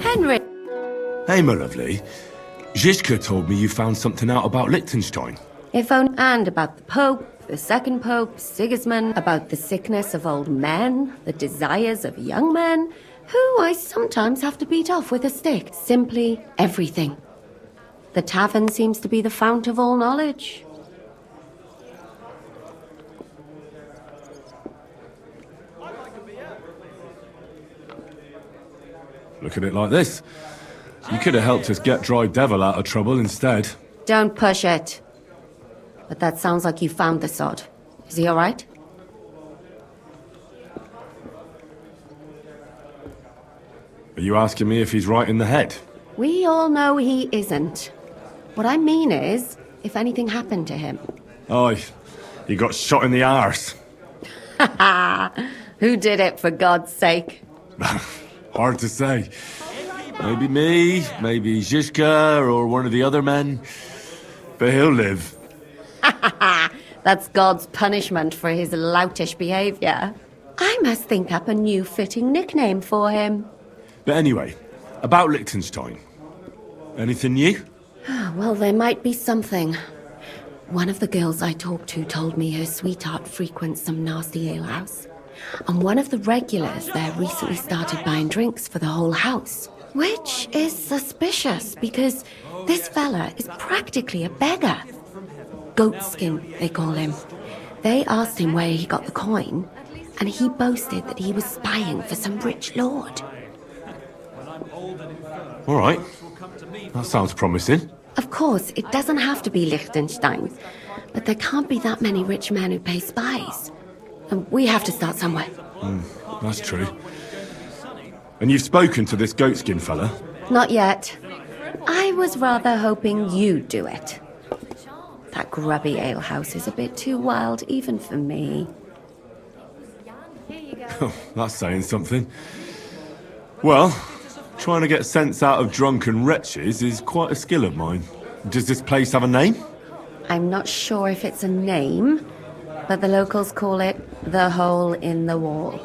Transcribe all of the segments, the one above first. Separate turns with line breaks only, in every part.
Henry!
Hey, my lovely. Zizka told me you found something out about Liechtenstein.
If only, and about the Pope, the second Pope, Sigismund, about the sickness of old men, the desires of young men, who I sometimes have to beat off with a stick. Simply everything. The tavern seems to be the fount of all knowledge.
Look at it like this. You could have helped us get Dry Devil out of trouble instead.
Don't push it. But that sounds like you found the sod. Is he all right?
Are you asking me if he's right in the head?
We all know he isn't. What I mean is, if anything happened to him.
Aye, he got shot in the arse.
Who did it, for God's sake?
Hard to say. Maybe me, maybe Zizka, or one of the other men. But he'll live.
That's God's punishment for his loutish behavior. I must think up a new fitting nickname for him.
But anyway, about Liechtenstein. Anything new?
Well, there might be something. One of the girls I talked to told me her sweetheart frequents some nasty alehouse. And one of the regulars there recently started buying drinks for the whole house. Which is suspicious, because this fella is practically a beggar. Goatskin, they call him. They asked him where he got the coin, and he boasted that he was spying for some rich lord.
All right. That sounds promising.
Of course, it doesn't have to be Liechtenstein, but there can't be that many rich men who pay spies. And we have to start somewhere.
That's true. And you've spoken to this goatskin fella?
Not yet. I was rather hoping you'd do it. That grubby alehouse is a bit too wild even for me.
Oh, that's saying something. Well, trying to get sense out of drunken wretches is quite a skill of mine. Does this place have a name?
I'm not sure if it's a name, but the locals call it the Hole in the Wall.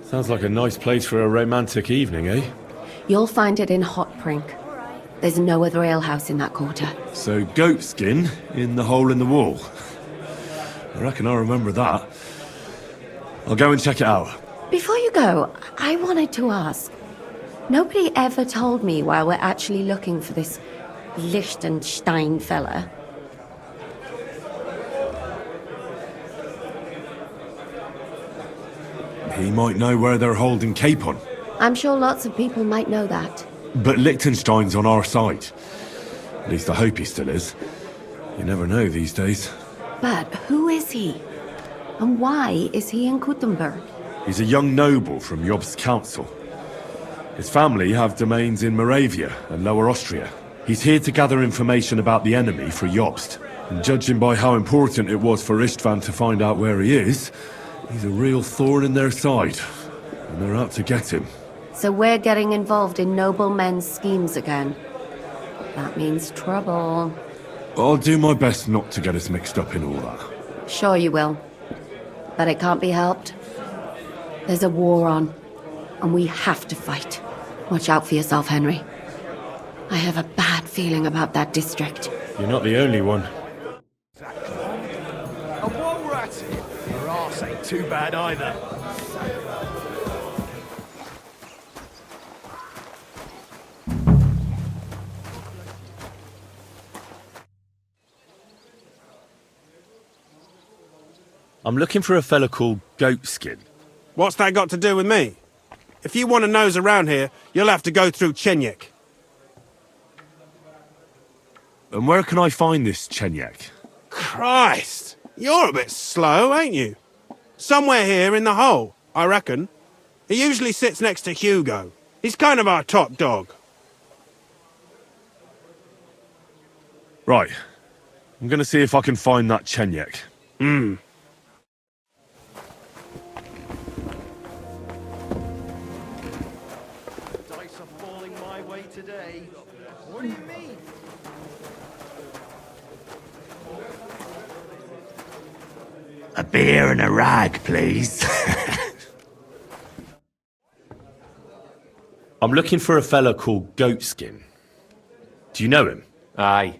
Sounds like a nice place for a romantic evening, eh?
You'll find it in Hotprink. There's no other alehouse in that quarter.
So, goatskin in the hole in the wall. I reckon I remember that. I'll go and check it out.
Before you go, I wanted to ask. Nobody ever told me why we're actually looking for this Liechtenstein fella.
He might know where they're holding Capon.
I'm sure lots of people might know that.
But Liechtenstein's on our side. At least I hope he still is. You never know these days.
But who is he? And why is he in Kuttenberg?
He's a young noble from Jobst's council. His family have domains in Moravia and Lower Austria. He's here to gather information about the enemy for Jobst. And judging by how important it was for Istvan to find out where he is, he's a real thorn in their side. And they're out to get him.
So we're getting involved in noblemen's schemes again. That means trouble.
I'll do my best not to get us mixed up in all that.
Sure you will. But it can't be helped. There's a war on, and we have to fight. Watch out for yourself, Henry. I have a bad feeling about that district.
You're not the only one.
And while we're at it, our arse ain't too bad either.
I'm looking for a fella called Goatskin.
What's that got to do with me? If you want to nose around here, you'll have to go through Chenyek.
And where can I find this Chenyek?
Christ! You're a bit slow, ain't you? Somewhere here in the hole, I reckon. He usually sits next to Hugo. He's kind of our top dog.
Right. I'm gonna see if I can find that Chenyek.
Dice are me today. What do you mean?
A beer and a rag, please.
I'm looking for a fella called Goatskin. Do you know him?
Aye.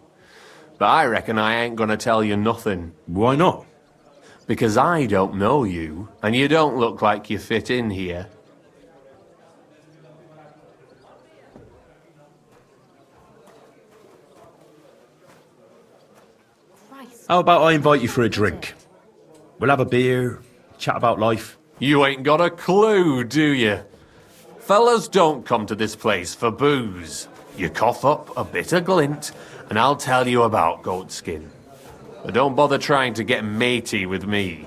But I reckon I ain't gonna tell you nothing.
Why not?
Because I don't know you, and you don't look like you fit in here.
How about I invite you for a drink? We'll have a beer, chat about life.
You ain't got a clue, do you? Fellas don't come to this place for booze. You cough up a bit of glint, and I'll tell you about Goatskin. But don't bother trying to get matey with me.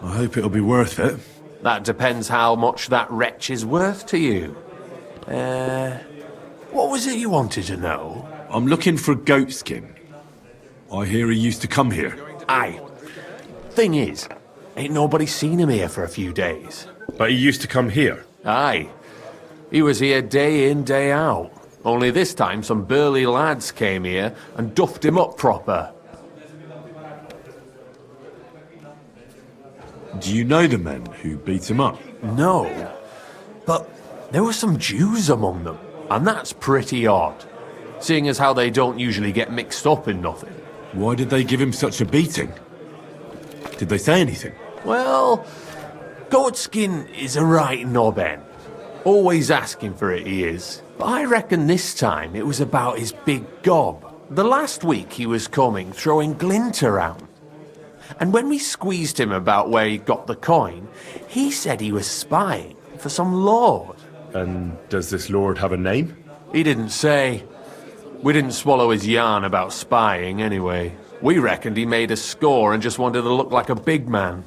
I hope it'll be worth it.
That depends how much that wretch is worth to you. What was it you wanted to know?
I'm looking for Goatskin. I hear he used to come here.
Aye. Thing is, ain't nobody seen him here for a few days.
But he used to come here.
Aye. He was here day in, day out. Only this time some burly lads came here and duffed him up proper.
Do you know the men who beat him up?
No. But there were some Jews among them, and that's pretty odd. Seeing as how they don't usually get mixed up in nothing.
Why did they give him such a beating? Did they say anything?
Well, Goatskin is a right knob end. Always asking for it, he is. But I reckon this time it was about his big gob. The last week he was coming, throwing glint around. And when we squeezed him about where he got the coin, he said he was spying for some lord.
And does this lord have a name?
He didn't say. We didn't swallow his yarn about spying anyway. We reckoned he made a score and just wanted to look like a big man.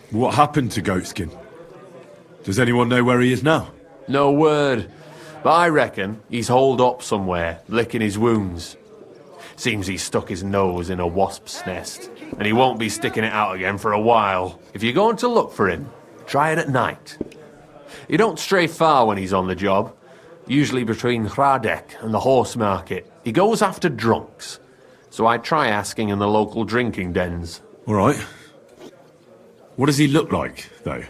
What happened to Goatskin? Does anyone know where he is now?
No word. But I reckon he's holed up somewhere, licking his wounds. Seems he stuck his nose in a wasp's nest, and he won't be sticking it out again for a while. If you're going to look for him, try it at night. You don't stray far when he's on the job. Usually between Hradek and the horse market. He goes after drunks. So I try asking in the local drinking dens.
All right. What does he look like, though?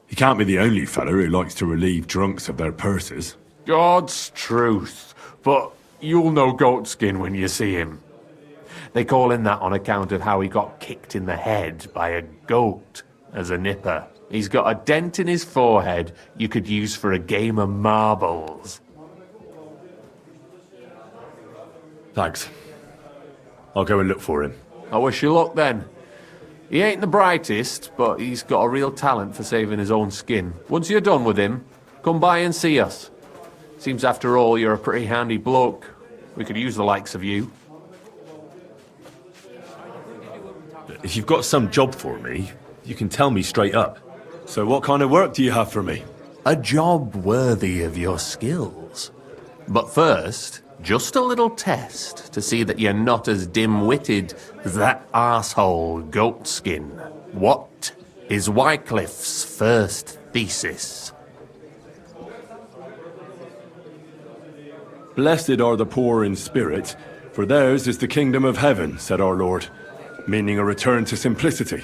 He can't be the only fella who likes to relieve drunks of their purses.
God's truth. But you'll know Goatskin when you see him. They call him that on account of how he got kicked in the head by a goat as a nipper. He's got a dent in his forehead you could use for a game of marbles.
Thanks. I'll go and look for him.
I wish you luck then. He ain't the brightest, but he's got a real talent for saving his own skin. Once you're done with him, come by and see us. Seems after all you're a pretty handy bloke. We could use the likes of you.
If you've got some job for me, you can tell me straight up. So what kind of work do you have for me?
A job worthy of your skills. But first, just a little test to see that you're not as dim-witted as that arsehole Goatskin. What is Wycliffe's first thesis?
Blessed are the poor in spirit, for theirs is the kingdom of heaven, said our Lord, meaning a return to simplicity.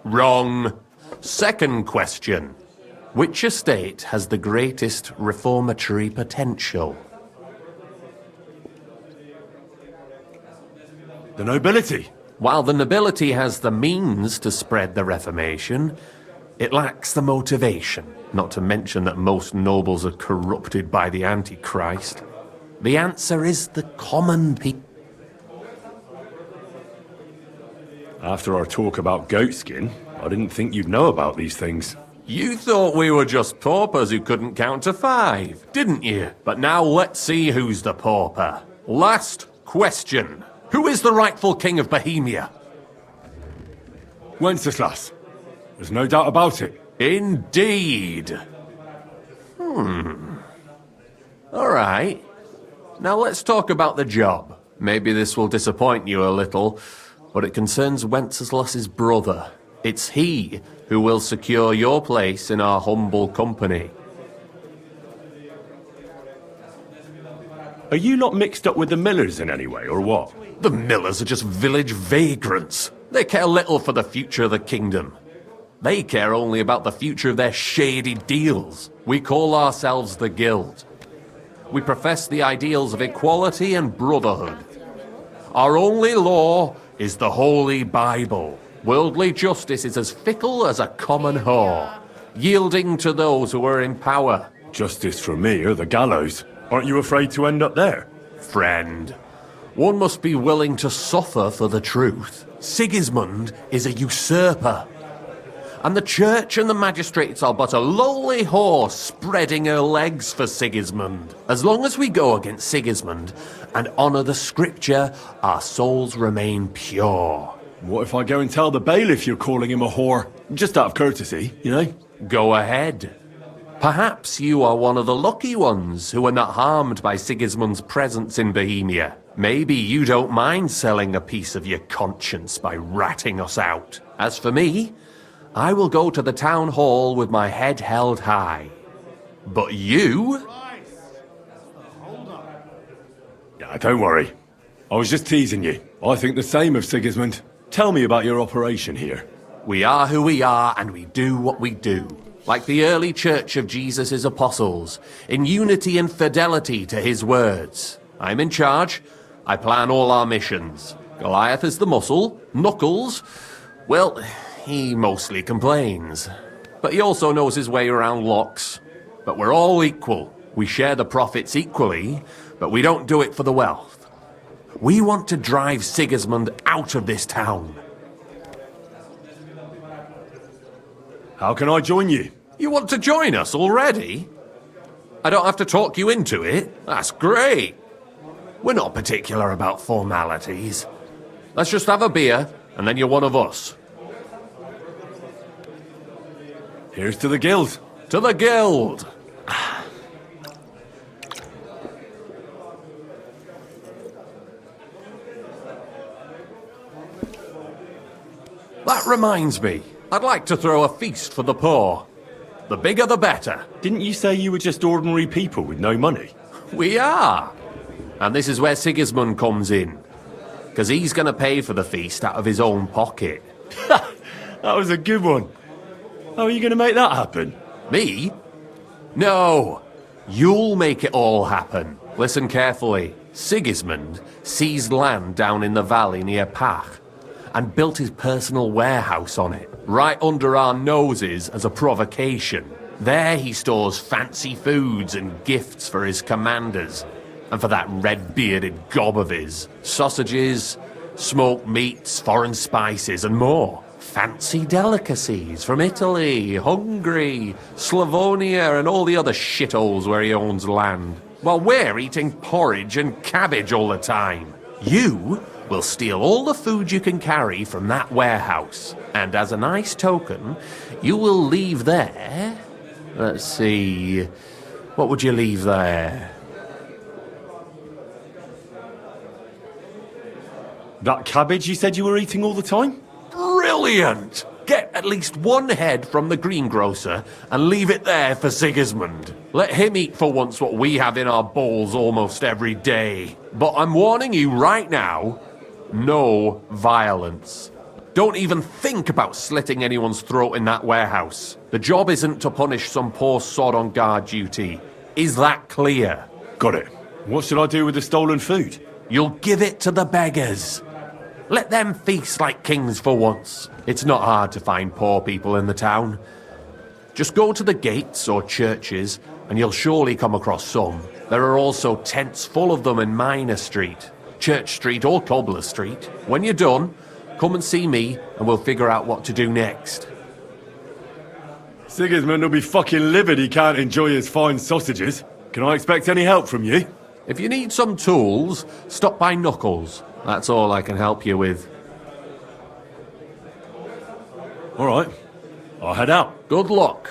Wrong. Second question. Which estate has the greatest reformatory potential?
The nobility.
While the nobility has the means to spread the Reformation, it lacks the motivation, not to mention that most nobles are corrupted by the Antichrist. The answer is the common people.
After our talk about Goatskin, I didn't think you'd know about these things.
You thought we were just paupers who couldn't count to 5, didn't you? But now let's see who's the pauper. Last question. Who is the rightful king of Bohemia?
Wenceslas. There's no doubt about it.
Indeed. All right. Now let's talk about the job. Maybe this will disappoint you a little, but it concerns Wenceslas's brother. It's he who will secure your place in our humble company.
Are you not mixed up with the millers in any way, or what?
The millers are just village vagrants. They care little for the future of the kingdom. They care only about the future of their shady deals. We call ourselves the Guild. We profess the ideals of equality and brotherhood. Our only law is the Holy Bible. Worldly justice is as fickle as a common whore, yielding to those who are in power.
Justice for me or the gallows? Aren't you afraid to end up there?
Friend, one must be willing to suffer for the truth. Sigismund is a usurper. And the church and the magistrates are but a lowly horse spreading her legs for Sigismund. As long as we go against Sigismund and honour the scripture, our souls remain pure.
What if I go and tell the bailiff you're calling him a whore? Just out of courtesy, you know?
Go ahead. Perhaps you are one of the lucky ones who are not harmed by Sigismund's presence in Bohemia. Maybe you don't mind selling a piece of your conscience by ratting us out. As for me, I will go to the town hall with my head held high. But you?
Yeah, don't worry. I was just teasing you. I think the same of Sigismund. Tell me about your operation here.
We are who we are, and we do what we do. Like the early church of Jesus' apostles, in unity and fidelity to his words. I'm in charge. I plan all our missions. Goliath is the muscle. Knuckles, well, he mostly complains. But he also knows his way around locks. But we're all equal. We share the profits equally, but we don't do it for the wealth. We want to drive Sigismund out of this town.
How can I join you?
You want to join us already? I don't have to talk you into it. That's great. We're not particular about formalities. Let's just have a beer, and then you're one of us.
Here's to the guild.
To the Guild! That reminds me, I'd like to throw a feast for the poor. The bigger the better.
Didn't you say you were just ordinary people with no money?
We are. And this is where Sigismund comes in. Because he's going to pay for the feast out of his own pocket.
That was a good one. How are you going to make that happen?
Me? No. You'll make it all happen. Listen carefully. Sigismund seized land down in the valley near Pach and built his personal warehouse on it, right under our noses as a provocation. There he stores fancy foods and gifts for his commanders, and for that red-bearded gob of his, sausages, smoked meats, foreign spices, and more. Fancy delicacies from Italy, Hungary, Slavonia, and all the other shitholes where he owns land. While we're eating porridge and cabbage all the time. You will steal all the food you can carry from that warehouse. And as a nice token, you will leave there... Let's see... What would you leave there?
That cabbage you said you were eating all the time?
Brilliant! Get at least one head from the greengrocer and leave it there for Sigismund. Let him eat for once what we have in our bowls almost every day. But I'm warning you right now, no violence. Don't even think about slitting anyone's throat in that warehouse. The job isn't to punish some poor sod on guard duty. Is that clear?
Got it. What should I do with the stolen food?
You'll give it to the beggars. Let them feast like kings for once. It's not hard to find poor people in the town. Just go to the gates or churches, and you'll surely come across some. There are also tents full of them in Minor Street, Church Street or Cobbler Street. When you're done, come and see me, and we'll figure out what to do next.
Sigismund will be fucking livid he can't enjoy his fine sausages. Can I expect any help from you?
If you need some tools, stop by Knuckles. That's all I can help you with.
All right. I'll head out.
Good luck.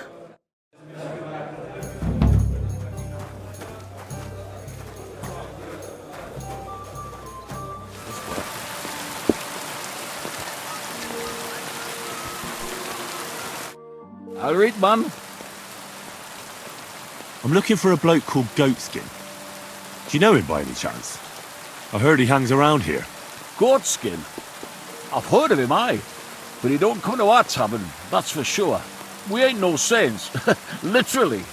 All right, man.
I'm looking for a bloke called Goatskin. Do you know him by any chance? I heard he hangs around here.
Goatskin? I've heard of him, aye. But he don't come to our tavern, that's for sure. We ain't no saints, literally.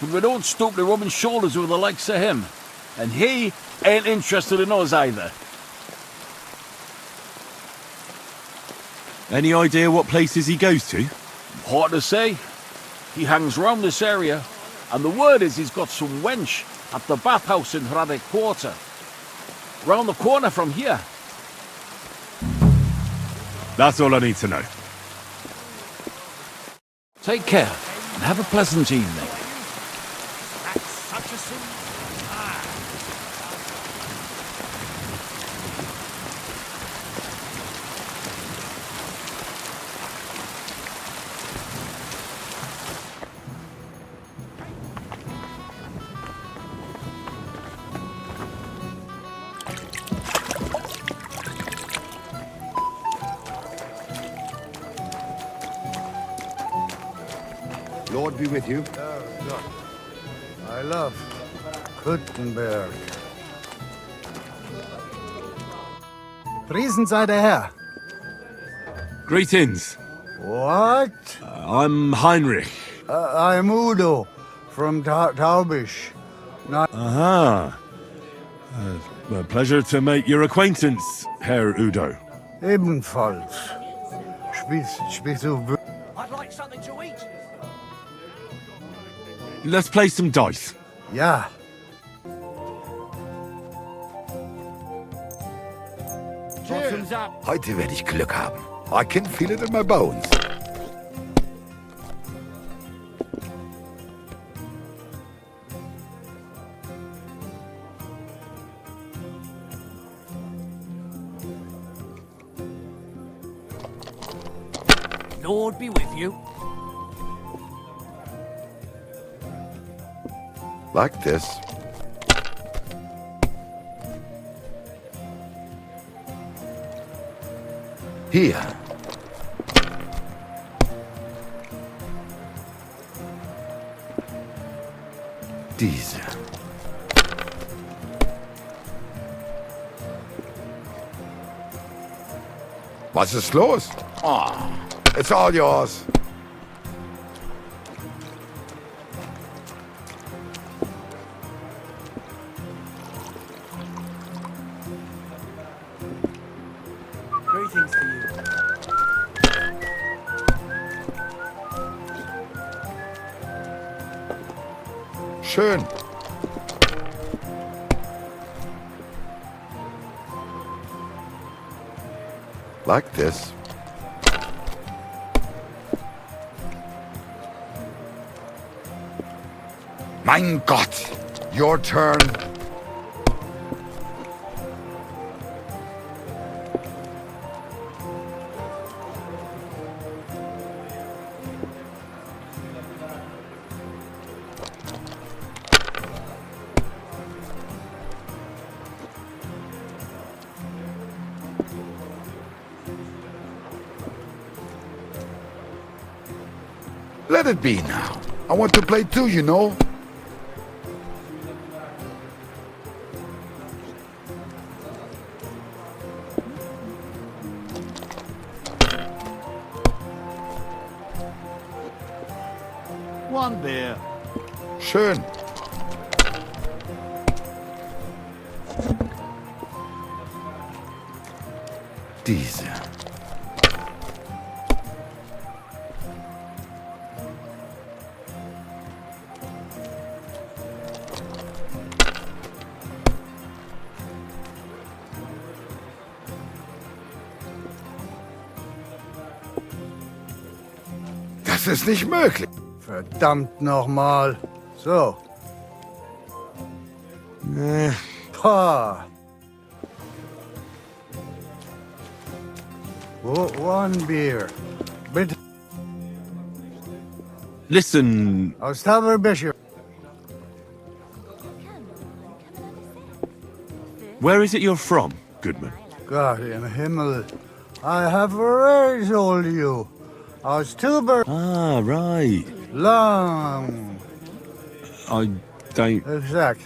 But we don't stoop to rubbing shoulders with the likes of him. And he ain't interested in us either.
Any idea what places he goes to?
Hard to say. He hangs round this area, and the word is he's got some wench at the bathhouse in Hradec Quarter. Round the corner from here.
That's all I need to know.
Take care, and have a pleasant evening.
That's such a sin.
Lord be with you.
I love Kuttenberg. Priesen sei der Herr.
Greetings.
What?
I'm Heinrich.
I'm Udo from Taubisch.
Aha. A pleasure to make your acquaintance, Herr Udo.
Ebenfalls. Spielst du...
I'd like something to eat.
Let's play some dice.
Ja.
Bottoms up.
Heute werde ich Glück haben. I can feel it in my bones.
Lord be with you.
Like this. Here. Diese. Was ist los? Oh, it's all yours.
Greetings to you.
Schön. Like this. Mein Gott! Your turn. Let it be now. I want to play too, you know.
One beer.
Schön. Diese. Das ist nicht möglich.
Verdammt nochmal. So. Pah. One beer. Bitte.
Listen,
Aus Tauberbischof.
where is it you're from, Goodman?
God in Himmel. I have already told you. Aus Tuber.
Ah, right.
Long.
I don't...
Exact.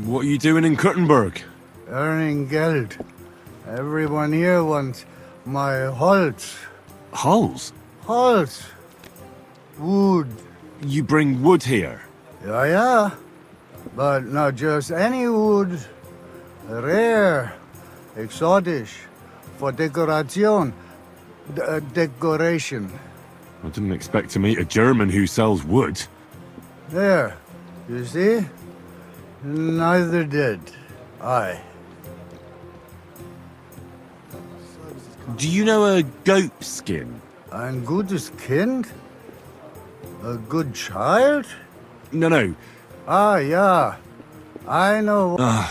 What are you doing in Kuttenberg?
Earning Geld. Everyone here wants my Holz.
Hulls?
Holz. Wood.
You bring wood here?
Yeah, yeah. But not just any wood. Rare. Exotic. For decoration. Decoration.
I didn't expect to meet a German who sells wood.
There. You see? Neither did I.
Do you know a goat skin?
Ein gutes Kind? A good child?
No.
Ah, yeah. I know.
I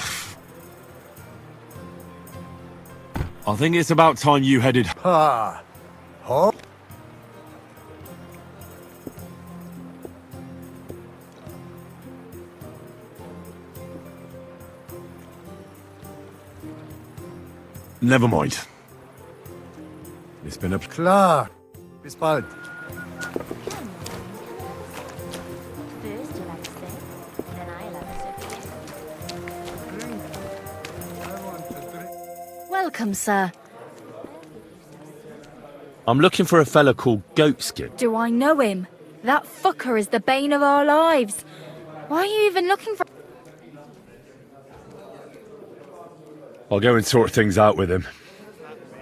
think it's about time you headed...
Ha. Ho.
Never mind. It's been a...
Klar. Bis bald.
Welcome, sir.
I'm looking for a fella called Goatskin.
Do I know him? That fucker is the bane of our lives. Why are you even looking for...
I'll go and sort things out with him.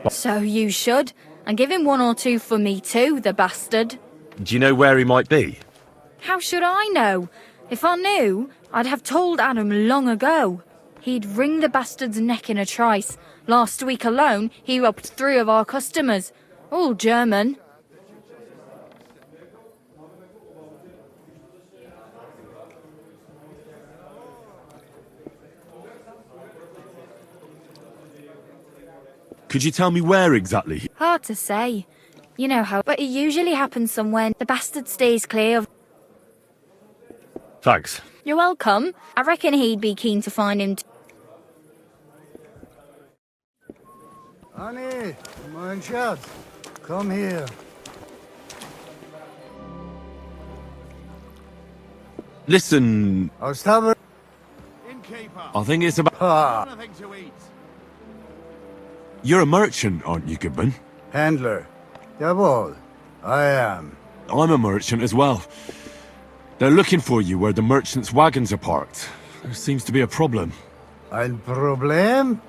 So you should. And give him 1 or 2 for me too, the bastard.
Do you know where he might be?
How should I know? If I knew, I'd have told Adam long ago. He'd wring the bastard's neck in a trice. Last week alone, he robbed 3 of our customers. All German.
Could you tell me where exactly?
Hard to say. You know how, but it usually happens somewhere the bastard stays clear of...
Thanks.
You're welcome. I reckon he'd be keen to find him.
Annie, mein Schatz, come here.
Listen,
Aus Taber.
Innkeeper.
I think it's about...
Ha.
Nothing to eat.
You're a merchant, aren't you, Goodman?
Handler. Jawohl, I am.
I'm a merchant as well. They're looking for you where the merchants' wagons are parked. There seems to be a problem.
Ein Problem?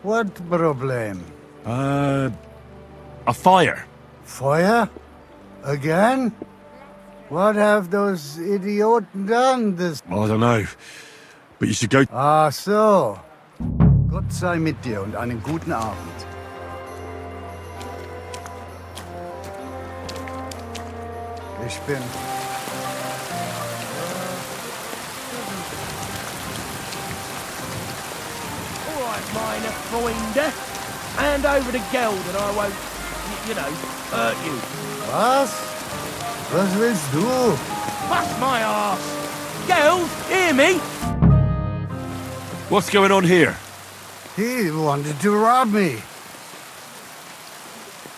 What problem?
A fire.
Feuer? Again? What have those Idioten done this...
I don't know. But you should go...
Ach so. Gott sei mit dir und einen guten Abend. Ich bin...
All right, meine Freunde. Hand over the geld and I won't, you know, hurt you.
Was? Was willst du?
Bust my arse. Geld, hear me?
What's going on here?
He wanted to rob me.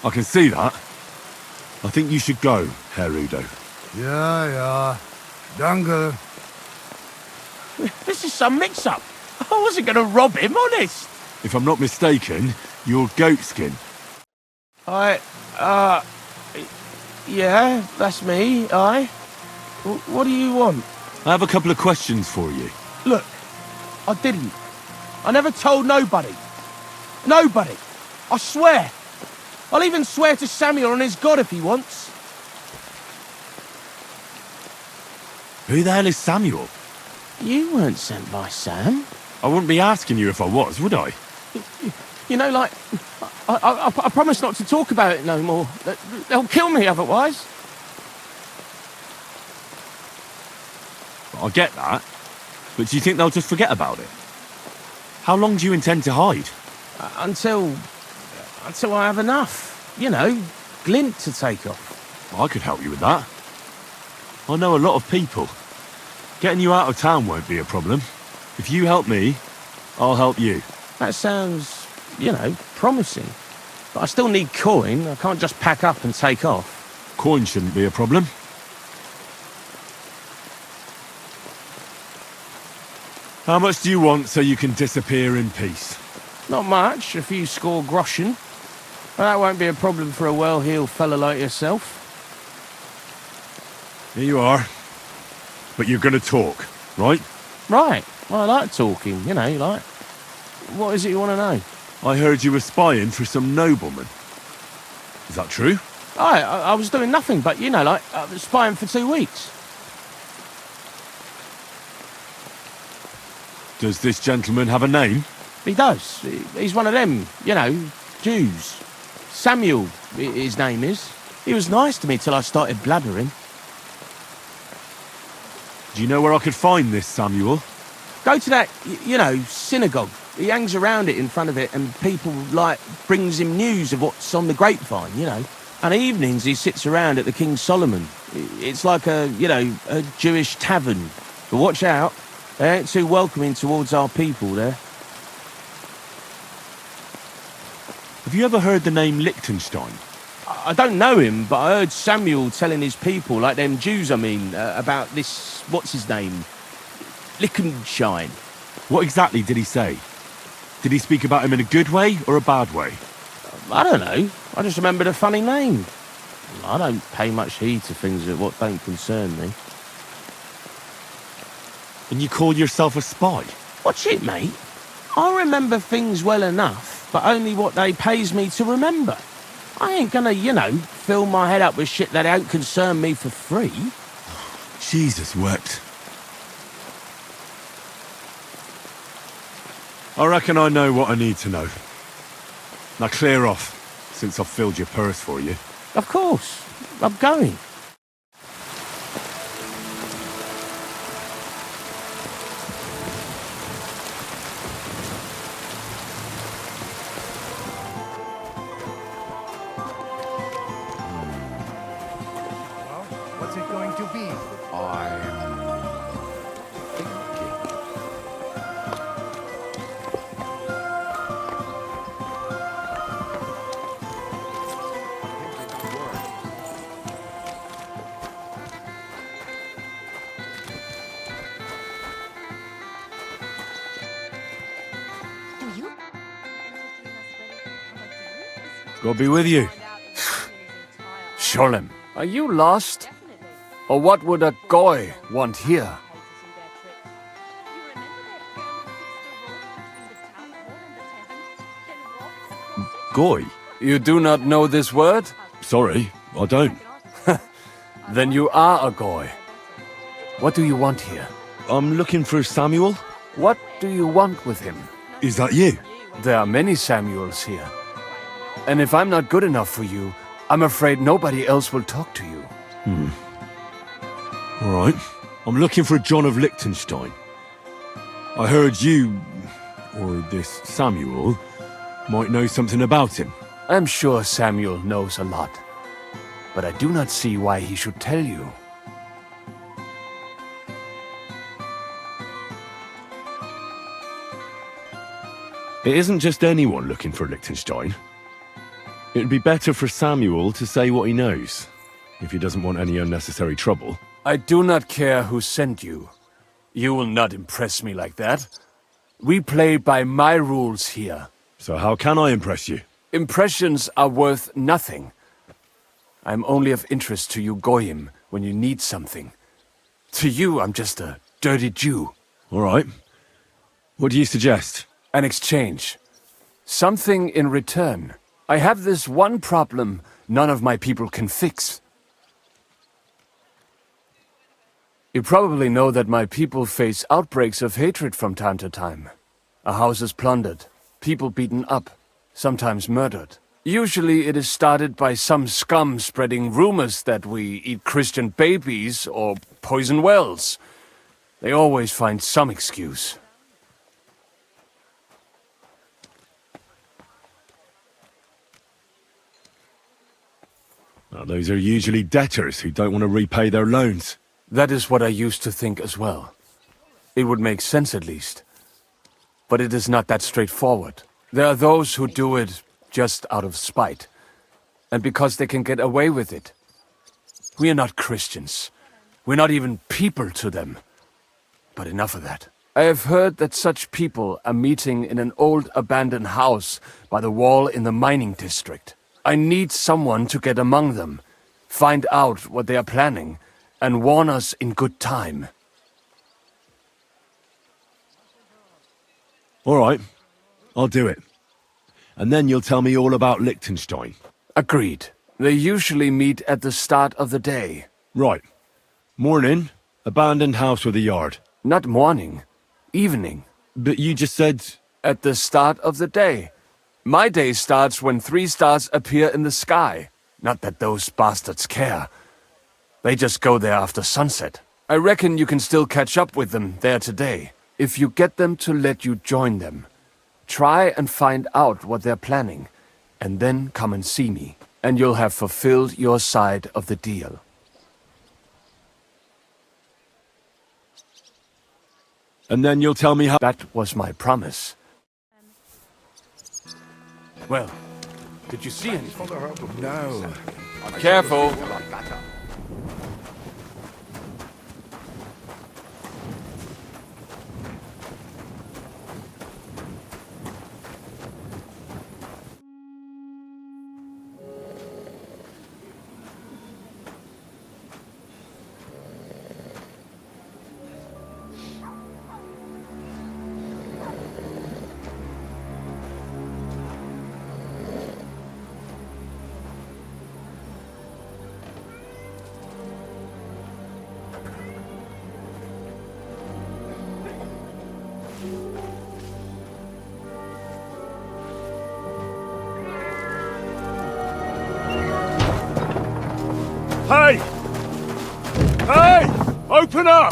I can see that. I think you should go, Herr Udo.
Ja, ja. Danke.
This is some mix-up. I wasn't going to rob him, honest.
If I'm not mistaken, you're Goatskin.
Yeah, that's me, What do you want?
I have a couple of questions for you.
Look, I didn't. I never told nobody. Nobody. I swear. I'll even swear to Samuel and his God if he wants.
Who the hell is Samuel?
You weren't sent by Sam.
I wouldn't be asking you if I was, would I?
You know, like, I promise not to talk about it no more. They'll kill me otherwise.
I get that. But do you think they'll just forget about it? How long do you intend to hide?
Until I have enough. You know, glint to take off.
I could help you with that. I know a lot of people. Getting you out of town won't be a problem. If you help me, I'll help you.
That sounds, promising. But I still need coin. I can't just pack up and take off.
Coin shouldn't be a problem. How much do you want so you can disappear in peace?
Not much, a few score groschen. But that won't be a problem for a well-heeled fella like yourself.
Here you are. But you're gonna talk, right?
Right. Well, I like talking, like... What is it you want to know?
I heard you were spying for some nobleman. Is that true?
I was doing nothing but, I was spying for 2 weeks.
Does this gentleman have a name?
He does. He's one of them, Jews. Samuel, his name is. He was nice to me till I started blathering.
Do you know where I could find this Samuel?
Go to that, synagogue. He hangs around it in front of it and people, brings him news of what's on the grapevine, And evenings he sits around at the King Solomon. It's like a Jewish tavern. But watch out, they ain't too welcoming towards our people there.
Have you ever heard the name Liechtenstein?
I don't know him, but I heard Samuel telling his people, like them Jews, about this, what's his name? Liechtenstein.
What exactly did he say? Did he speak about him in a good way or a bad way?
I don't know. I just remembered a funny name. I don't pay much heed to things that what don't concern me.
And you call yourself a spy?
Watch it, mate. I remember things well enough, but only what they pays me to remember. I ain't gonna, fill my head up with shit that don't concern me for free.
Jesus wept. I reckon I know what I need to know. Now clear off, since I've filled your purse for you.
Of course. I'm going.
What's it going to be?
God be with you.
Sholem, are you lost? Or what would a goy want here?
Goy?
You do not know this word?
Sorry, I don't.
Then you are a goy. What do you want here?
I'm looking for Samuel.
What do you want with him?
Is that you?
There are many Samuels here. And if I'm not good enough for you, I'm afraid nobody else will talk to you.
All right. I'm looking for John of Liechtenstein. I heard you, or this Samuel, might know something about him.
I'm sure Samuel knows a lot. But I do not see why he should tell you.
It isn't just anyone looking for Liechtenstein. It'd be better for Samuel to say what he knows, if he doesn't want any unnecessary trouble.
I do not care who sent you. You will not impress me like that. We play by my rules here.
So how can I impress you?
Impressions are worth nothing. I'm only of interest to you Goyim when you need something. To you, I'm just a dirty Jew.
All right. What do you suggest?
An exchange. Something in return. I have this one problem none of my people can fix. You probably know that my people face outbreaks of hatred from time to time. A house is plundered, people beaten up, sometimes murdered. Usually it is started by some scum spreading rumors that we eat Christian babies or poison wells. They always find some excuse.
Now, those are usually debtors who don't want to repay their loans.
That is what I used to think as well. It would make sense at least.
But it is not that straightforward. There are those who do it just out of spite. And because they can get away with it. We are not Christians. We're not even people to them. But enough of that. I have heard that such people are meeting in an old abandoned house by the wall in the mining district. I need someone to get among them, find out what they are planning, and warn us in good time.
All right, I'll do it. And then you'll tell me all about Liechtenstein.
Agreed. They usually meet at the start of the day.
Right. Morning, abandoned house with a yard.
Not morning. Evening.
But you just said...
At the start of the day. My day starts when 3 stars appear in the sky. Not that those bastards care. They just go there after sunset. I reckon you can still catch up with them there today. If you get them to let you join them. Try and find out what they're planning. And then come and see me. And you'll have fulfilled your side of the deal.
And then you'll tell me how...
That was my promise. Well, did you see anything?
No.
Careful.
Hey! Hey! Open up!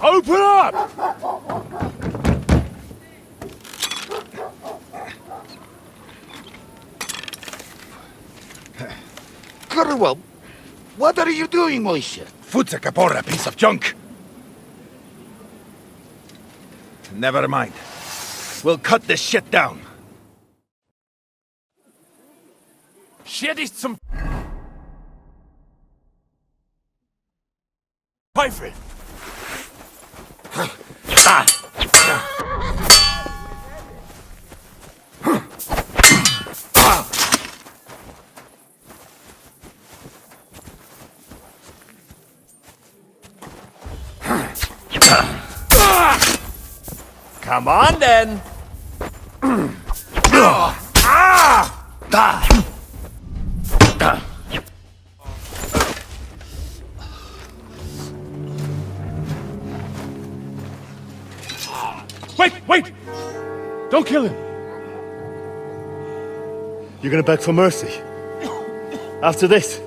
Open up!
Well, what are you doing, Moishe?
Futsa Capora, piece of junk. Never mind. We'll cut this shit down.
Shit ist zum... Teufel!
Come on, then.
Wait! Don't kill him! You're gonna beg for mercy? After this?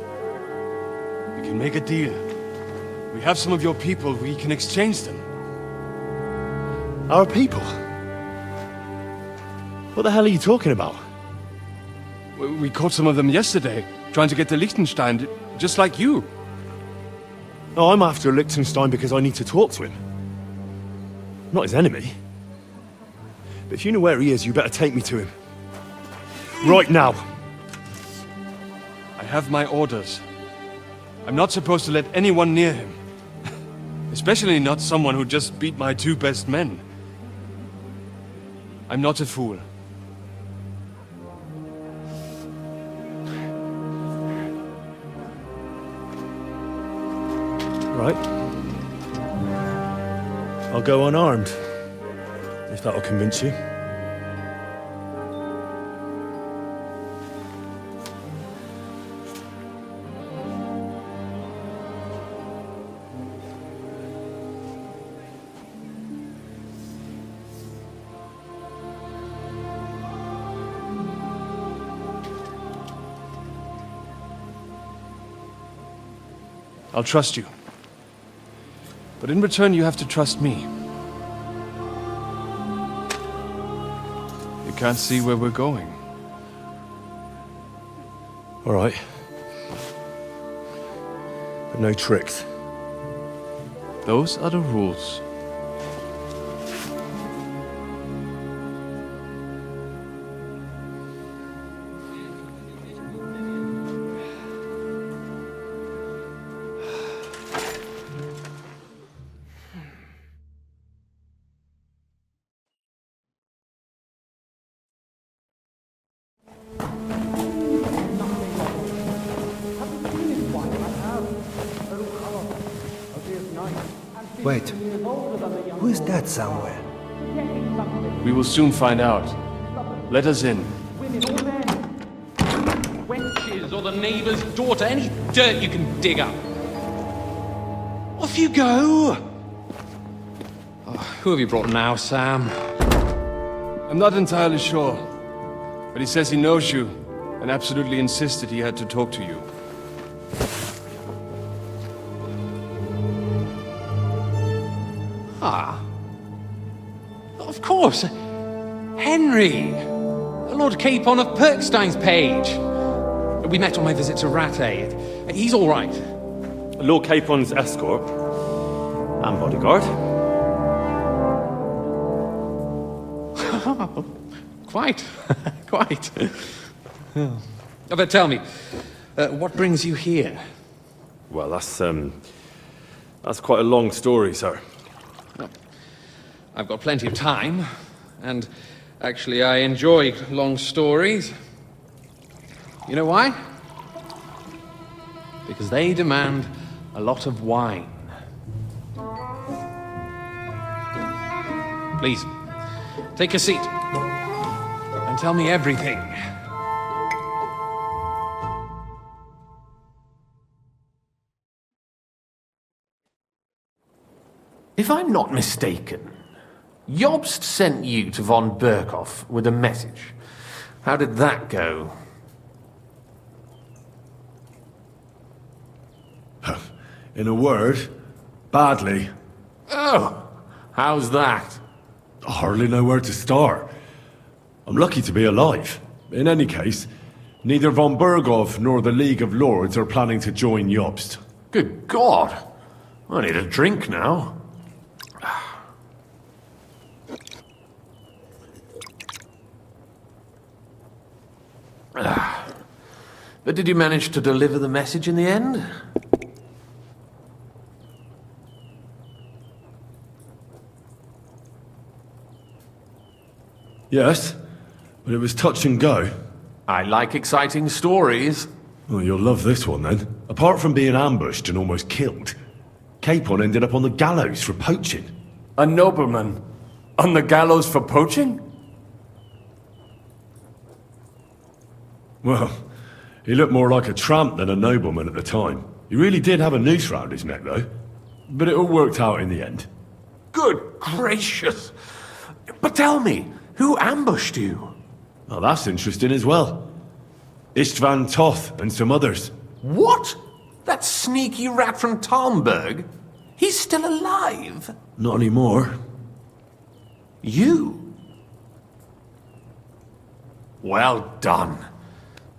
We can make a deal. We have some of your people, we can exchange them.
Our people? What the hell are you talking about?
We caught some of them yesterday, trying to get to Liechtenstein, just like you.
No, I'm after Liechtenstein because I need to talk to him. I'm not his enemy. But if you know where he is, you better take me to him. Right now.
I have my orders. I'm not supposed to let anyone near him. Especially not someone who just beat my 2 best men. I'm not a fool.
Right. I'll go unarmed. If that'll convince you.
I'll trust you. But in return, you have to trust me. You can't see where we're going.
All right. But no tricks.
Those are the rules.
Wait. Who is that somewhere?
We will soon find out. Let us in.
Wenches or the neighbour's daughter, any dirt you can dig up. Off you go! Oh, who have you brought now, Sam?
I'm not entirely sure, but he says he knows you and absolutely insisted he had to talk to you.
Ah. Of course. Henry. Lord Capon of Perkstein's page. We met on my visit to Rattay. He's all right.
Lord Capon's escort and bodyguard.
Quite. Quite. Oh, but tell me, what brings you here?
Well, that's quite a long story, sir.
Well, I've got plenty of time, and actually I enjoy long stories. You know why? Because they demand a lot of wine. Please, take a seat and tell me everything.
If I'm not mistaken, Jobst sent you to von Berkhoff with a message. How did that go?
In a word, badly.
Oh, how's that?
I hardly know where to start. I'm lucky to be alive. In any case, neither von Berghoff nor the League of Lords are planning to join Jobst.
Good God! I need a drink now. But did you manage to deliver the message in the end?
Yes, but it was touch and go.
I like exciting stories.
Well, you'll love this one then. Apart from being ambushed and almost killed, Capon ended up on the gallows for poaching.
A nobleman on the gallows for poaching?
Well, he looked more like a tramp than a nobleman at the time. He really did have a noose round his neck, though. But it all worked out in the end.
Good gracious! But tell me, who ambushed you?
Oh, that's interesting as well. Istvan Toth and some others.
What? That sneaky rat from Talmberg? He's still alive?
Not anymore.
You? Well done.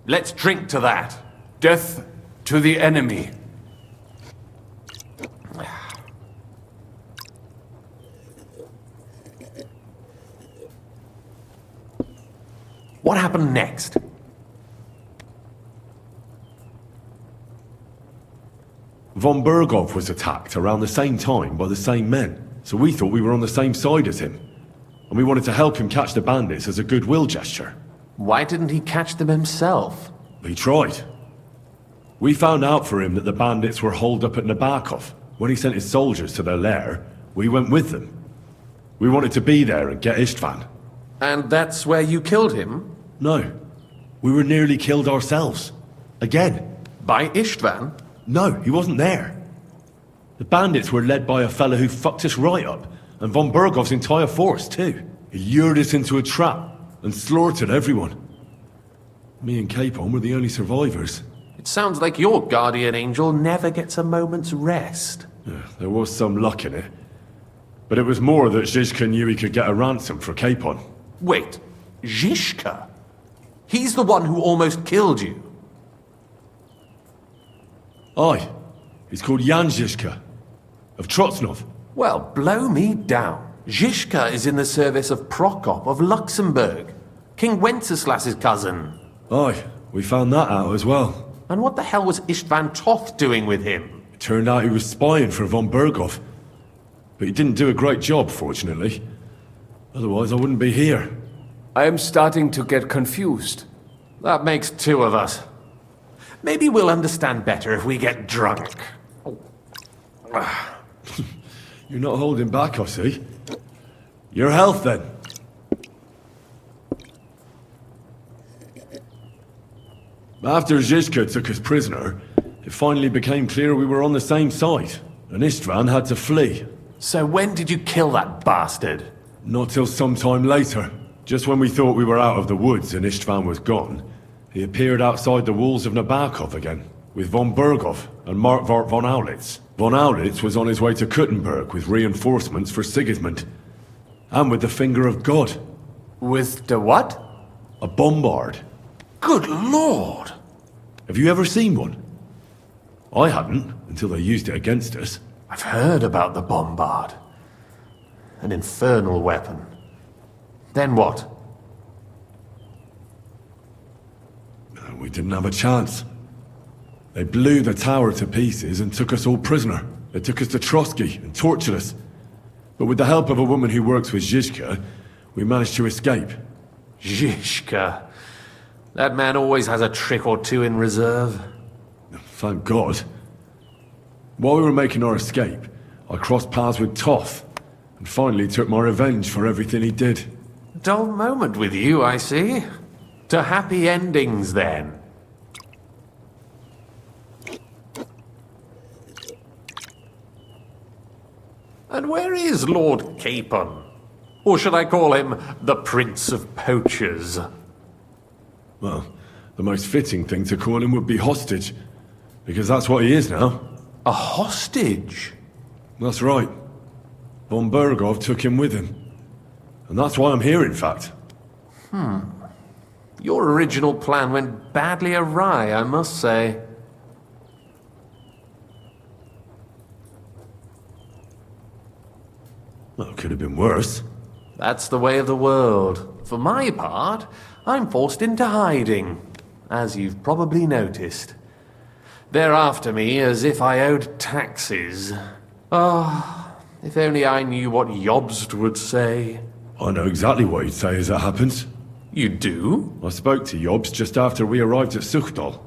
Let's drink to that.
Death to the enemy.
What happened next?
Von Berghoff was attacked around the same time by the same men, so we thought we were on the same side as him. And we wanted to help him catch the bandits as a goodwill gesture.
Why didn't he catch them himself?
He tried. We found out for him that the bandits were holed up at Nabokov. When he sent his soldiers to their lair, we went with them. We wanted to be there and get Istvan.
And that's where you killed him?
No. We were nearly killed ourselves. Again.
By Istvan?
No, he wasn't there. The bandits were led by a fellow who fucked us right up, and von Berghoff's entire force, too. He lured us into a trap and slaughtered everyone. Me and Capon were the only survivors.
It sounds like your guardian angel never gets a moment's rest.
Yeah, there was some luck in it. But it was more that Zizka knew he could get a ransom for Capon.
Wait, Zizka? He's the one who almost killed you.
Aye. He's called Jan Zizka, of Trotsnov.
Well, blow me down. Zizka is in the service of Prokop of Luxembourg, King Wenceslas's cousin.
Aye, we found that out as well.
And what the hell was Istvan Toth doing with him?
It turned out he was spying for von Berghoff. But he didn't do a great job, fortunately. Otherwise, I wouldn't be here.
I am starting to get confused.
That makes two of us. Maybe we'll understand better if we get drunk.
You're not holding back, I see. Your health, then. After Zizka took us prisoner, it finally became clear we were on the same side, and Istvan had to flee.
So when did you kill that bastard?
Not till some time later. Just when we thought we were out of the woods and Istvan was gone, he appeared outside the walls of Nabokov again, with von Bergov and Markvart von Aulitz. Von Aulitz was on his way to Kuttenberg with reinforcements for Sigismund. And with the finger of God.
With the what?
A bombard.
Good lord!
Have you ever seen one? I hadn't, until they used it against us.
I've heard about the bombard. An infernal weapon. Then what?
We didn't have a chance. They blew the tower to pieces and took us all prisoner. They took us to Trotsky and tortured us. But with the help of a woman who works with Zizka, we managed to escape.
Zizka. That man always has a trick or two in reserve.
Thank God. While we were making our escape, I crossed paths with Toth, and finally took my revenge for everything he did.
Dull moment with you, I see. To happy endings, then. And where is Lord Capon? Or should I call him the Prince of Poachers?
Well, the most fitting thing to call him would be hostage, because that's what he is now.
A hostage?
That's right. Von Bergov took him with him. And that's why I'm here, in fact.
Your original plan went badly awry, I must say.
Well, it could have been worse.
That's the way of the world. For my part, I'm forced into hiding, as you've probably noticed. They're after me as if I owed taxes. Ah, if only I knew what Jobst would say.
I know exactly what he'd say as it happens.
You do?
I spoke to Jobst just after we arrived at Suchdal.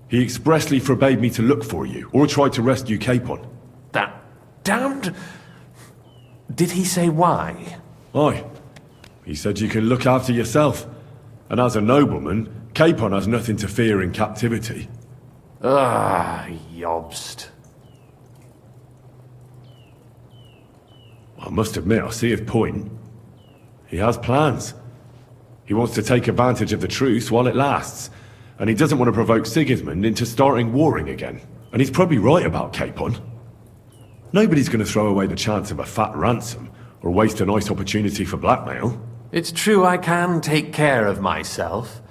He expressly forbade me to look for you, or try to rescue Capon.
That damned... Did he say why?
Aye. He said you can look after yourself. And as a nobleman, Capon has nothing to fear in captivity.
Ah, Jobst.
I must admit, I see his point. He has plans. He wants to take advantage of the truce while it lasts. And he doesn't want to provoke Sigismund into starting warring again. And he's probably right about Capon. Nobody's going to throw away the chance of a fat ransom, or waste a nice opportunity for blackmail.
It's true I can take care of myself,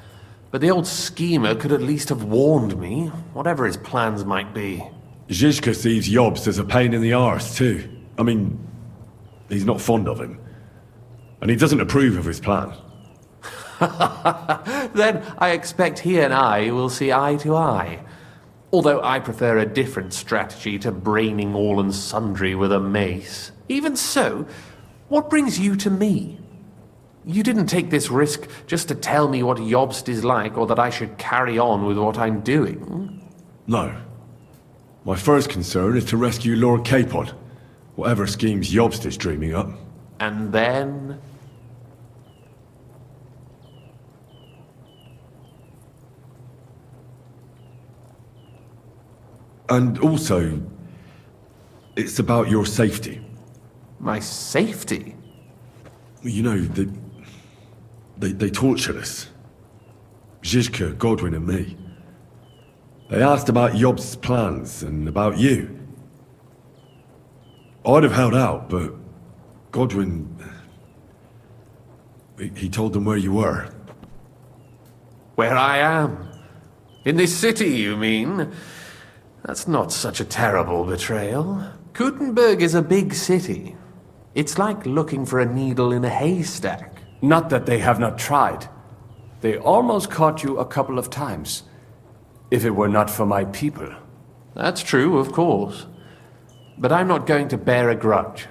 but the old schemer could at least have warned me, whatever his plans might be.
Zizka sees Jobst as a pain in the arse, too. I mean, he's not fond of him. And he doesn't approve of his plan.
Then I expect he and I will see eye to eye. Although I prefer a different strategy to braining all and sundry with a mace. Even so, what brings you to me? You didn't take this risk just to tell me what Jobst is like, or that I should carry on with what I'm doing.
No. My first concern is to rescue Lord Capon, whatever schemes Jobst is dreaming up.
And then...
And also, it's about your safety.
My safety?
You know, they tortured us. Zizka, Godwin and me. They asked about Jobst's plans and about you. I'd have held out, but Godwin... He told them where you were.
Where I am? In this city, you mean? That's not such a terrible betrayal. Kuttenberg is a big city. It's like looking for a needle in a haystack.
Not that they have not tried. They almost caught you a couple of times. If it were not for my people.
That's true, of course. But I'm not going to bear a grudge.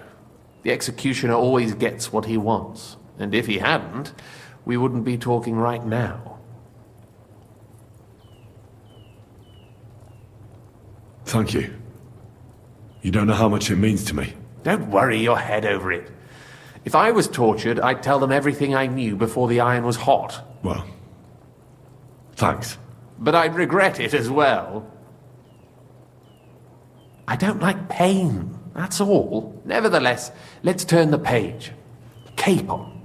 The executioner always gets what he wants. And if he hadn't, we wouldn't be talking right now.
Thank you. You don't know how much it means to me.
Don't worry your head over it. If I was tortured, I'd tell them everything I knew before the iron was hot.
Well, thanks.
But I'd regret it as well. I don't like pain, that's all. Nevertheless, let's turn the page. Capon.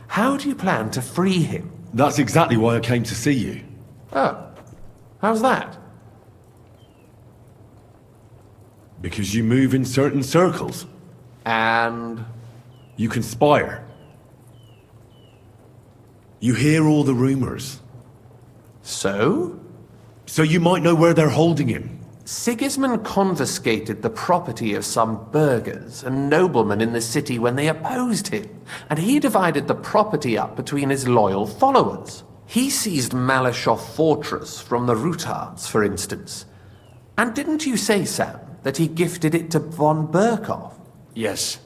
How do you plan to free him?
That's exactly why I came to see you.
Oh, how's that?
Because you move in certain circles.
And?
You conspire. You hear all the rumors.
So?
So you might know where they're holding him.
Sigismund confiscated the property of some burghers and noblemen in the city when they opposed him, and he divided the property up between his loyal followers. He seized Malashov Fortress from the Rutards, for instance. And didn't you say, Sam, that he gifted it to von Berkhoff?
Yes,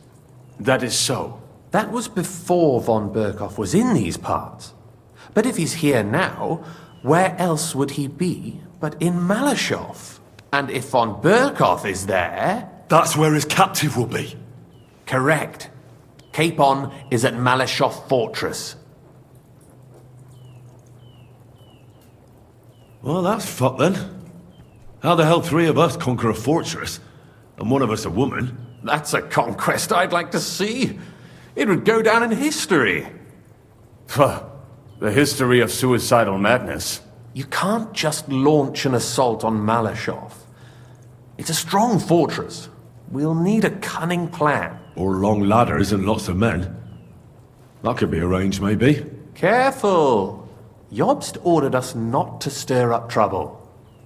that is so.
That was before von Berkhoff was in these parts. But if he's here now, where else would he be but in Malashov? And if von Berkhoff is there...
That's where his captive will be.
Correct. Capon is at Malashov Fortress.
Well, that's fucked then. How the hell 3 of us conquer a fortress, and one of us a woman?
That's a conquest I'd like to see. It would go down in history.
The history of suicidal madness.
You can't just launch an assault on Malashov. It's a strong fortress. We'll need a cunning plan.
Or long ladders and lots of men. That could be arranged, maybe.
Careful! Jobst ordered us not to stir up trouble.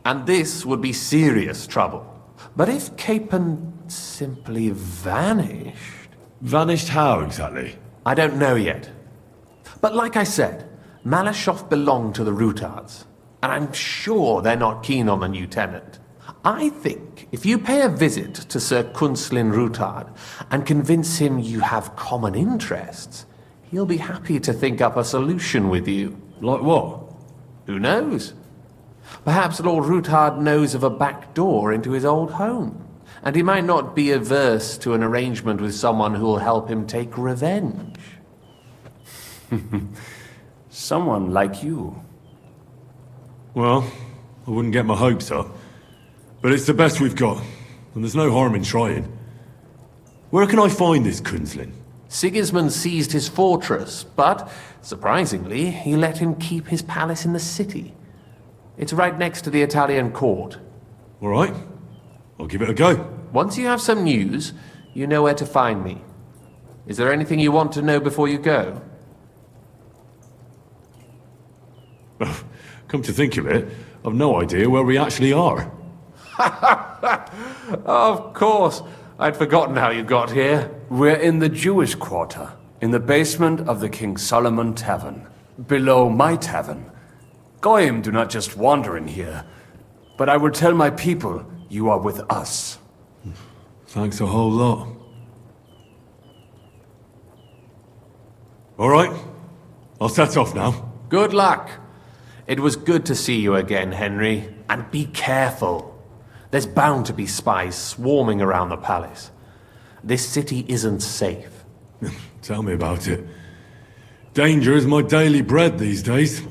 And this would be serious trouble. But if Capon simply vanished...
Vanished how, exactly?
I don't know yet. But like I said, Malashov belonged to the Rutards. And I'm sure they're not keen on the new tenant. I think if you pay a visit to Sir Kunslin Rutard and convince him you have common interests, he'll be happy to think up a solution with you.
Like what?
Who knows? Perhaps Lord Rutard knows of a back door into his old home, and he might not be averse to an arrangement with someone who'll help him take revenge.
Someone like you.
Well, I wouldn't get my hopes up. But it's the best we've got, and there's no harm in trying. Where can I find this Kunslin?
Sigismund seized his fortress, but, surprisingly, he let him keep his palace in the city. It's right next to the Italian court.
All right. I'll give it a go.
Once you have some news, you know where to find me. Is there anything you want to know before you go?
Come to think of it, I've no idea where we actually are.
Of course. I'd forgotten how you got here.
We're in the Jewish quarter, in the basement of the King Solomon Tavern, below my tavern. Goyim do not just wander in here, but I will tell my people you are with us.
Thanks a whole lot. All right, I'll set off now.
Good luck. It was good to see you again, Henry. And be careful. There's bound to be spies swarming around the palace. This city isn't safe.
Tell me about it. Danger is my daily bread these days.